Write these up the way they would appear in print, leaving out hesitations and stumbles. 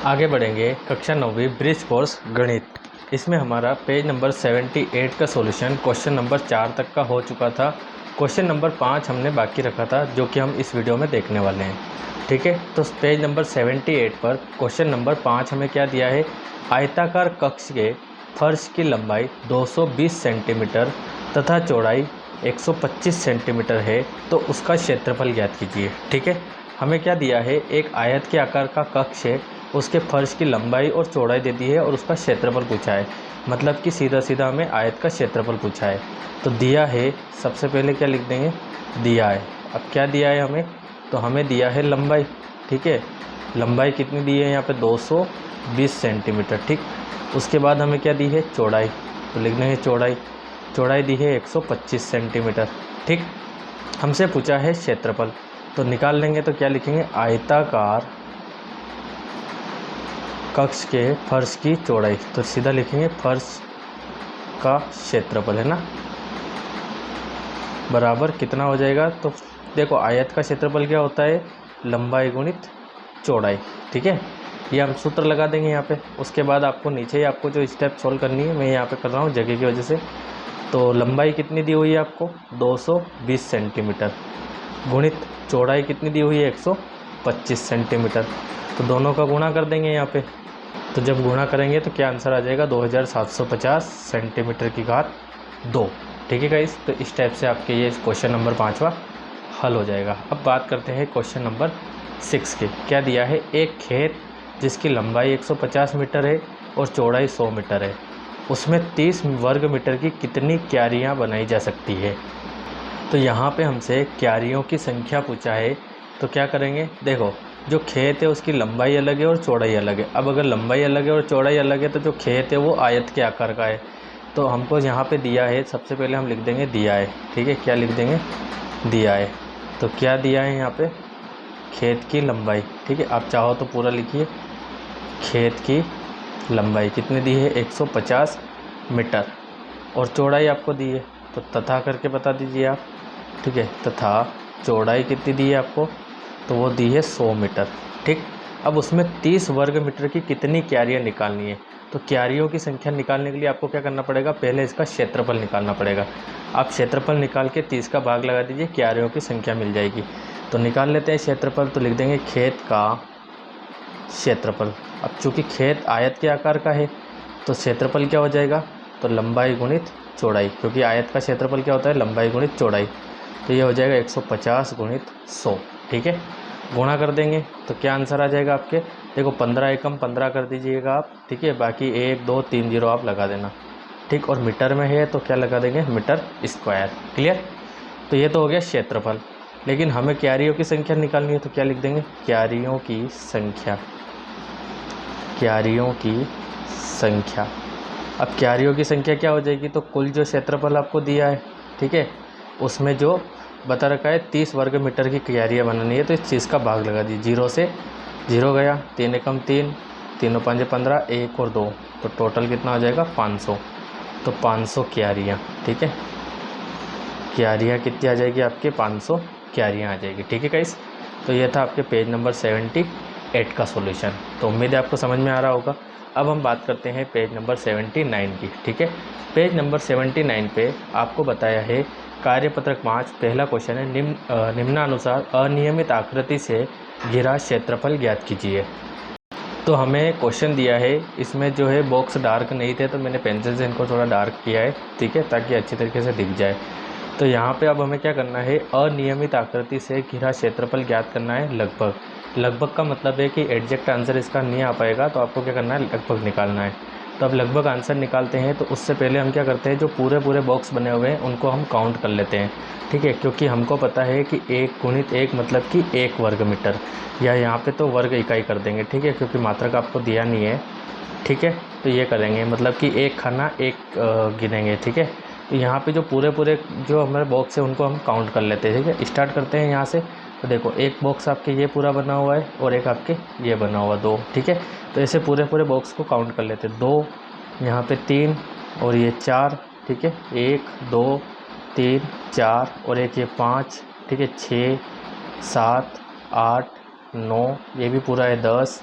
आगे बढ़ेंगे कक्षा 9वीं ब्रिज कोर्स गणित। इसमें हमारा पेज नंबर 78 का सॉल्यूशन क्वेश्चन नंबर 4 तक का हो चुका था। क्वेश्चन नंबर 5 हमने बाकी रखा था, जो कि हम इस वीडियो में देखने वाले हैं। ठीक है, तो पेज नंबर 78 पर क्वेश्चन नंबर 5 हमें क्या दिया है, आयताकार कक्ष के फर्श की लंबाई 220 सेंटीमीटर तथा चौड़ाई 125 सेंटीमीटर है, तो उसका क्षेत्रफल ज्ञात कीजिए। ठीक है, हमें क्या दिया है, एक आयत के आकार का कक्ष है, उसके फर्श की लंबाई और चौड़ाई दे दी है और उसका क्षेत्रफल पूछा है। मतलब कि सीधा सीधा हमें आयत का क्षेत्रफल पूछा है। तो दिया है, सबसे पहले क्या लिख देंगे, दिया है। अब क्या दिया है हमें, तो हमें दिया है लंबाई। ठीक है, लंबाई कितनी दी है यहाँ पे, 220 सेंटीमीटर। ठीक, उसके बाद हमें क्या दी है, चौड़ाई, तो लिख देंगे चौड़ाई। चौड़ाई दी है 125 सेंटीमीटर। ठीक, हमसे पूछा है क्षेत्रफल, तो निकाल लेंगे। तो क्या लिखेंगे, आयताकार कक्ष के फर्श की चौड़ाई, तो सीधा लिखेंगे फर्श का क्षेत्रफल है ना, बराबर कितना हो जाएगा। तो देखो, आयत का क्षेत्रफल क्या होता है, लंबाई गुणित चौड़ाई। ठीक है, ये हम सूत्र लगा देंगे यहाँ पे। उसके बाद आपको नीचे ही आपको जो स्टेप सॉल्व करनी है, मैं यहाँ पे कर रहा हूँ जगह की वजह से। तो लंबाई कितनी दी हुई है आपको, 220 सेंटीमीटर, गुणित चौड़ाई कितनी दी हुई है, 125 सेंटीमीटर। तो दोनों का गुणा कर देंगे यहाँ पे। तो जब गुणा करेंगे तो क्या आंसर आ जाएगा, 2750 सेंटीमीटर की घात 2। ठीक है गाइस, तो इस टाइप से आपके ये क्वेश्चन नंबर 5वां हल हो जाएगा। अब बात करते हैं क्वेश्चन नंबर 6 के। क्या दिया है, एक खेत जिसकी लंबाई 150 मीटर है और चौड़ाई 100 मीटर है, उसमें 30 वर्ग मीटर की कितनी क्यारियाँ बनाई जा सकती है। तो यहाँ पे हमसे क्यारियों की संख्या पूछा है। तो क्या करेंगे, देखो, जो खेत है उसकी लंबाई अलग है और चौड़ाई अलग है। अब अगर लंबाई अलग है और चौड़ाई अलग है, तो जो खेत है वो आयत के आकार का है। तो हमको यहाँ पे दिया है, सबसे पहले हम लिख देंगे दिया है। ठीक है, क्या लिख देंगे, दिया है। तो क्या दिया है यहाँ पे, खेत की लंबाई। ठीक है, आप चाहो तो पूरा लिखिए, खेत की लंबाई कितनी दी है, 150 मीटर, और चौड़ाई आपको दी है, तो तथा करके बता दीजिए आप। ठीक है, तथा चौड़ाई कितनी दी है आपको, तो वो दी है 100 मीटर। ठीक, अब उसमें 30 वर्ग मीटर की कितनी क्यारियाँ निकालनी है। तो क्यारियों की संख्या निकालने के लिए आपको क्या करना पड़ेगा, पहले इसका क्षेत्रफल निकालना पड़ेगा। आप क्षेत्रफल निकाल के 30 का भाग लगा दीजिए, क्यारियों की संख्या मिल जाएगी। तो निकाल लेते हैं क्षेत्रफल। तो लिख देंगे खेत का क्षेत्रफल। अब चूँकि खेत आयत के आकार का है, तो क्षेत्रफल क्या हो जाएगा, तो लंबाई गुणित चौड़ाई, क्योंकि आयत का क्षेत्रफल क्या होता है, लंबाई गुणित चौड़ाई। तो ये हो जाएगा 150 गुणित 100। ठीक है, गुणा कर देंगे तो क्या आंसर आ जाएगा आपके, देखो 15 एकम 15 कर दीजिएगा आप। ठीक है, बाकी 1 2 3 0 आप लगा देना। ठीक, और मीटर में है तो क्या लगा देंगे, मीटर स्क्वायर। क्लियर, तो ये तो हो गया क्षेत्रफल। लेकिन हमें क्यारियों की संख्या निकालनी है, तो क्या लिख देंगे, क्यारियों की संख्या। क्यारियों की संख्या, अब क्यारियों की संख्या क्या हो जाएगी, तो कुल जो क्षेत्रफल आपको दिया है, ठीक है, उसमें जो बता रखा है 30 वर्ग मीटर की क्यारियाँ बनानी है, तो इस चीज़ का भाग लगा दीजिए। 0 से 0 गया, 3 एकम 3, 3 5 15, 1 और 2, तो टोटल कितना हो जाएगा, 500। तो 500 क्यारियाँ। ठीक है, क्यारियाँ कितनी आ जाएगी आपके, 500 क्यारियाँ आ जाएगी। ठीक है गाइस, तो ये था आपके पेज नंबर 78 का सॉल्यूशन। तो उम्मीद है आपको समझ में आ रहा होगा। अब हम बात करते हैं पेज नंबर 79 की। ठीक है, पेज नंबर 79 पे आपको बताया है कार्यपत्रक 5 पहला क्वेश्चन है, निम्नानुसार अनियमित आकृति से घिरा क्षेत्रफल ज्ञात कीजिए। तो हमें क्वेश्चन दिया है, इसमें जो है बॉक्स डार्क नहीं थे, तो मैंने पेंसिल से इनको थोड़ा डार्क किया है। ठीक है, ताकि अच्छी तरीके से दिख जाए। तो यहाँ पे अब हमें क्या करना है, अनियमित आकृति से घिरा क्षेत्रफल ज्ञात करना है लगभग। लगभग का मतलब है कि एग्जैक्ट आंसर इसका नहीं आ पाएगा, तो आपको क्या करना है, लगभग निकालना है। तो अब लगभग आंसर निकालते हैं, तो उससे पहले हम क्या करते हैं, जो पूरे पूरे बॉक्स बने हुए हैं उनको हम काउंट कर लेते हैं। ठीक है, क्योंकि हमको पता है कि 1 गुणित 1 मतलब कि 1 वर्ग मीटर, या यहाँ पे तो वर्ग इकाई कर देंगे। ठीक है, क्योंकि मात्रक आपको दिया नहीं है। ठीक है, तो ये करेंगे, मतलब कि 1 खाना 1 गिनेंगे। ठीक है, तो यहाँ पे जो पूरे पूरे जो हमारे बॉक्स है उनको हम काउंट कर लेते हैं। ठीक है, स्टार्ट करते हैं यहाँ से। तो देखो, एक बॉक्स आपके ये पूरा बना हुआ है और एक आपके ये बना हुआ, 2। ठीक है, तो ऐसे पूरे पूरे बॉक्स को काउंट कर लेते हैं। 2, यहाँ पे 3 और ये 4। ठीक है, 1 2 3 4 और एक ये 5। ठीक है, 6 7 8 9, ये भी पूरा है 10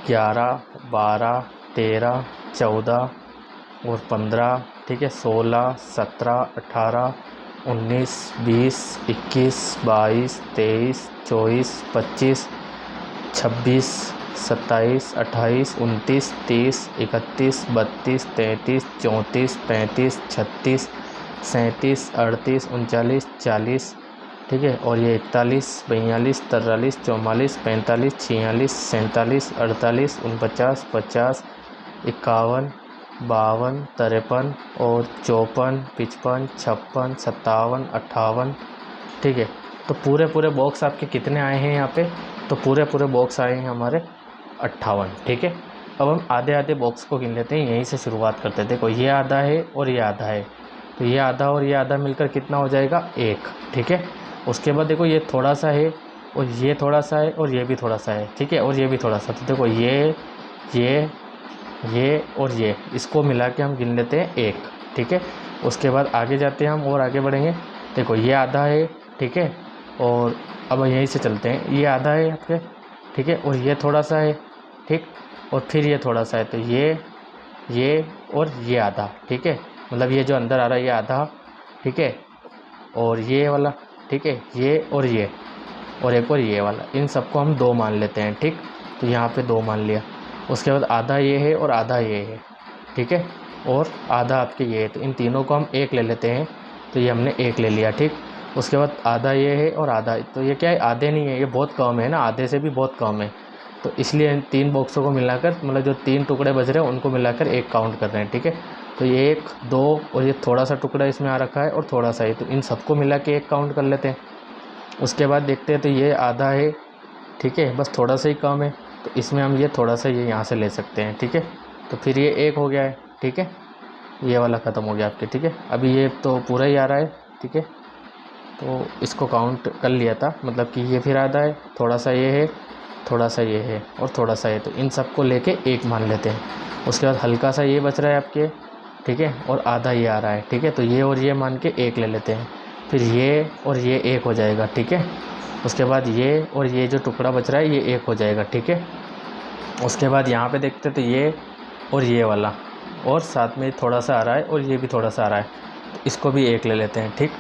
11, 12, 13, 14 और 15, ठीक है, 16, 17, 18, 19, 20, 21, 22, 23, 24, 25, 26, 27, 28, 29, 30, 31, 32, 33, 34, 35, 36, 37, 38, 39, 40, ठीक है, और ये 41, 42, 43, 44, 45, 46, 47, 48, 49, 50, 51, 52, 53 और 54, 55, 56, 57, 58, ठीक है। तो पूरे पूरे बॉक्स आपके कितने आए हैं यहाँ पे? तो पूरे पूरे बॉक्स आए हैं हमारे 58, ठीक है। अब हम आधे आधे बॉक्स को गिन लेते हैं, यहीं से शुरुआत करते हैं। देखो ये आधा है और ये आधा है, तो ये आधा और ये आधा मिलकर कितना हो जाएगा? 1, ठीक है। उसके बाद देखो ये थोड़ा सा है और ये थोड़ा सा है और ये भी थोड़ा सा है, ठीक है, और ये भी थोड़ा सा। तो देखो ये और ये, इसको मिला के हम गिन लेते हैं 1, ठीक है। उसके बाद आगे जाते हैं हम और आगे बढ़ेंगे। देखो ये आधा है, ठीक है, और अब यहीं से चलते हैं। ये आधा है आपके, ठीक है, और ये थोड़ा सा है, ठीक, और फिर ये थोड़ा सा है। तो ये और ये आधा, ठीक है, मतलब ये जो अंदर आ रहा है ये आधा, ठीक है, और ये वाला, ठीक है, ये और एक और ये वाला, इन सबको हम 2 मान लेते हैं, ठीक। तो यहाँ पे 2 मान लिया। उसके बाद आधा ये है और आधा ये है, ठीक है, और आधा आपके ये है। तो इन तीनों को हम 1 ले लेते हैं। तो ये हमने 1 ले लिया, ठीक। उसके बाद आधा ये है और आधा, तो ये क्या है? आधे नहीं है, ये बहुत कम है ना, आधे से भी बहुत कम है। तो इसलिए इन 3 बॉक्सों को मिलाकर, मतलब जो 3 टुकड़े बच रहे हैं उनको मिलाकर 1 काउंट कर रहे हैं, ठीक है। तो ये 1, 2 और ये थोड़ा सा टुकड़ा इसमें आ रखा है और थोड़ा सा ही, तो इन सबको मिला के 1 काउंट कर लेते हैं। उसके बाद देखते हैं, तो ये आधा है, ठीक है, बस थोड़ा सा ही कम है, तो इसमें हम ये थोड़ा सा ये यहाँ से ले सकते हैं, ठीक है। तो फिर ये 1 हो गया है, ठीक है, ये वाला ख़त्म हो गया आपके, ठीक है। अभी ये तो पूरा ही आ रहा है, ठीक है, तो इसको काउंट कर लिया था, मतलब कि ये फिर आधा है, थोड़ा सा ये है, थोड़ा सा ये है और थोड़ा सा ये, तो इन सबको लेके 1 मान लेते हैं। उसके बाद हल्का सा ये बच रहा है आपके, ठीक है, और आधा ये आ रहा है, ठीक है, तो ये और ये मान के 1 ले लेते हैं। फिर ये और ये 1 हो जाएगा, ठीक है। उसके बाद ये और ये जो टुकड़ा बच रहा है ये 1 हो जाएगा, ठीक है। उसके बाद यहाँ पे देखते तो ये और ये वाला, और साथ में थोड़ा सा आ रहा है और ये भी थोड़ा सा आ रहा है, तो इसको भी 1 ले लेते हैं, ठीक।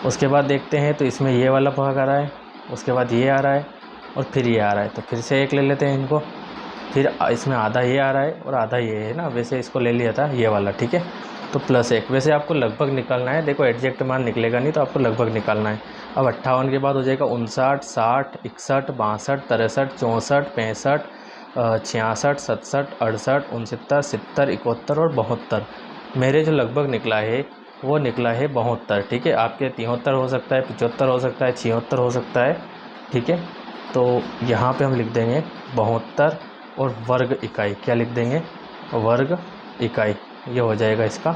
उसके बाद देखते हैं, तो इसमें ये वाला भाग आ रहा है, उसके बाद ये आ रहा है और फिर ये आ रहा है, तो फिर से 1 ले लेते हैं इनको। फिर इसमें आधा ये आ रहा है और आधा ये है ना, वैसे इसको ले लिया था ये वाला, ठीक है। तो +1, वैसे आपको लगभग निकालना है, देखो एग्जैक्ट मान निकलेगा नहीं, तो आपको लगभग निकालना है। अब 58 के बाद हो जाएगा 59, 60, 61, 62, 63, 64, 65, 66, 67, 68, 69, 70, 71 और 72। मेरे जो लगभग निकला है वो निकला है 72, ठीक है। आपके 73 हो सकता है, 75 हो सकता है, 76 हो सकता है, ठीक है। तो यहाँ पे हम लिख देंगे 72 और वर्ग इकाई, क्या लिख देंगे? वर्ग इकाई, ये हो जाएगा इसका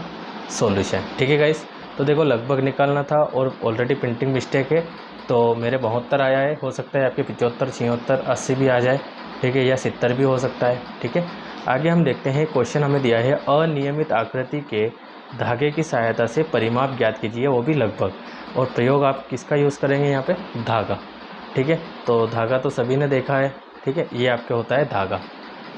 सॉल्यूशन, ठीक है गाइस। तो देखो लगभग निकालना था और ऑलरेडी प्रिंटिंग मिस्टेक है, तो मेरे 72 आया है, हो सकता है आपके 75, 76, 80 भी आ जाए, ठीक है, या 70 भी हो सकता है, ठीक है। आगे हम देखते हैं, क्वेश्चन हमें दिया है अनियमित आकृति के धागे की सहायता से परिमाप ज्ञात कीजिए, वो भी लगभग। और प्रयोग आप किसका यूज़ करेंगे यहाँ पे? धागा, ठीक है। तो धागा तो सभी ने देखा है, ठीक है, ये आपके होता है धागा,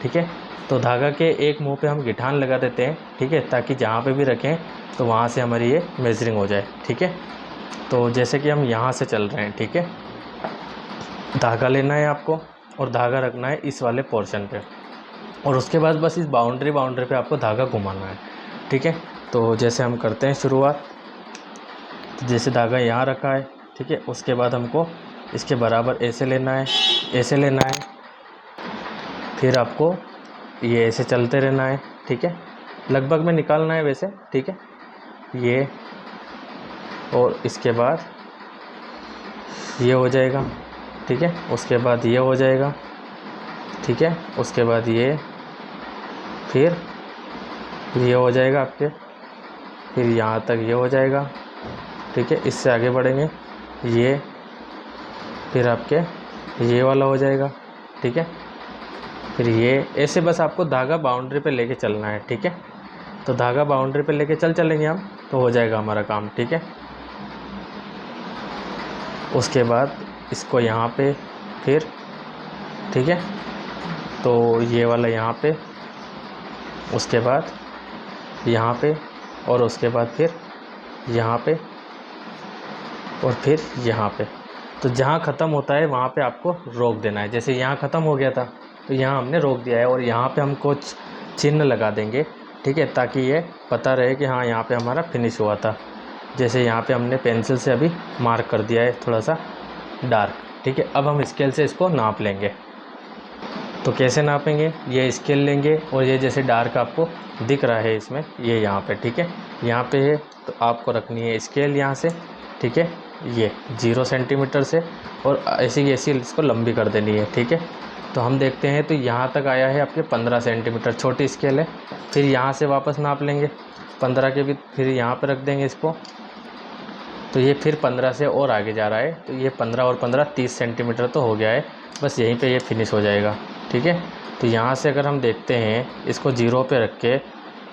ठीक है। तो धागा के एक मुंह पे हम गिठान लगा देते हैं, ठीक है, ताकि जहाँ पे भी रखें तो वहाँ से हमारी ये मेजरिंग हो जाए, ठीक है। तो जैसे कि हम यहाँ से चल रहे हैं, ठीक है, धागा लेना है आपको और धागा रखना है इस वाले पोर्शन पे, और उसके बाद बस इस बाउंड्री पे आपको धागा घुमाना है, ठीक है। तो जैसे हम करते हैं शुरुआत, तो जैसे धागा यहाँ रखा है, ठीक है, उसके बाद हमको इसके बराबर ऐसे लेना है, ऐसे लेना है, फिर आपको ये ऐसे चलते रहना है, ठीक है, लगभग में निकालना है वैसे, ठीक है, ये और इसके बाद ये हो जाएगा, ठीक है, उसके बाद ये हो जाएगा, ठीक है, उसके बाद ये, फिर ये हो जाएगा आपके, फिर यहाँ तक ये हो जाएगा, ठीक है, इससे आगे बढ़ेंगे, ये, फिर आपके ये वाला हो जाएगा, ठीक है, फिर ये, ऐसे बस आपको धागा बाउंड्री पे लेके चलना है, ठीक है। तो धागा बाउंड्री पे लेके चलेंगे हम, तो हो जाएगा हमारा काम, ठीक है। उसके बाद इसको यहाँ पे, फिर, ठीक है, तो ये वाला यहाँ पे, उसके बाद यहाँ पे, और उसके बाद फिर यहाँ पे, और फिर यहाँ पे। तो जहाँ ख़त्म होता है वहाँ पे आपको रोक देना है। जैसे यहाँ ख़त्म हो गया था तो यहाँ हमने रोक दिया है, और यहाँ पे हम कुछ चिन्ह लगा देंगे, ठीक है, ताकि ये पता रहे कि हाँ यहाँ पे हमारा फिनिश हुआ था। जैसे यहाँ पे हमने पेंसिल से अभी मार्क कर दिया है थोड़ा सा डार्क, ठीक है। अब हम स्केल से इसको नाप लेंगे। तो कैसे नापेंगे, ये स्केल लेंगे और ये जैसे डार्क आपको दिख रहा है इसमें, ये यहाँ पे, ठीक है, यहाँ पे है, तो आपको रखनी है स्केल यहाँ से, ठीक है, ये 0 सेंटीमीटर से, और ऐसी ऐसी इसको लंबी कर देनी है, ठीक है। तो हम देखते हैं, तो यहाँ तक आया है आपके 15 सेंटीमीटर, छोटी स्केल है। फिर यहाँ से वापस नाप लेंगे 15 के भी, फिर यहाँ पर रख देंगे इसको, तो ये फिर 15 से और आगे जा रहा है, तो ये 15 और 15 30 सेंटीमीटर तो हो गया है। बस यहीं पे ये फिनिश हो जाएगा, ठीक है। तो यहाँ से अगर हम देखते हैं इसको 0 पे रख के,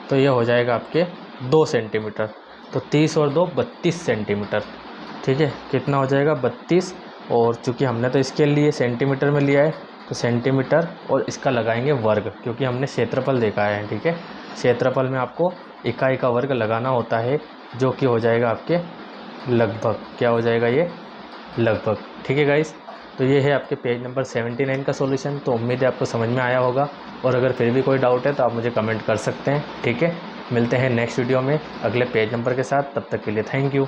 तो ये हो जाएगा आपके 2 सेंटीमीटर। तो 30 और 2 32 सेंटीमीटर, ठीक है। कितना हो जाएगा 32, और चूँकि हमने तो स्केल लिए सेंटीमीटर में लिया है, तो सेंटीमीटर और इसका लगाएंगे वर्ग, क्योंकि हमने क्षेत्रफल देखा है, ठीक है। क्षेत्रफल में आपको इकाई का वर्ग लगाना होता है, जो कि हो जाएगा आपके लगभग, क्या हो जाएगा ये लगभग, ठीक है गाइस। तो ये है आपके पेज नंबर 79 का सॉल्यूशन। तो उम्मीद है आपको समझ में आया होगा, और अगर फिर भी कोई डाउट है तो आप मुझे कमेंट कर सकते हैं, ठीक है। मिलते हैं नेक्स्ट वीडियो में अगले पेज नंबर के साथ, तब तक के लिए थैंक यू।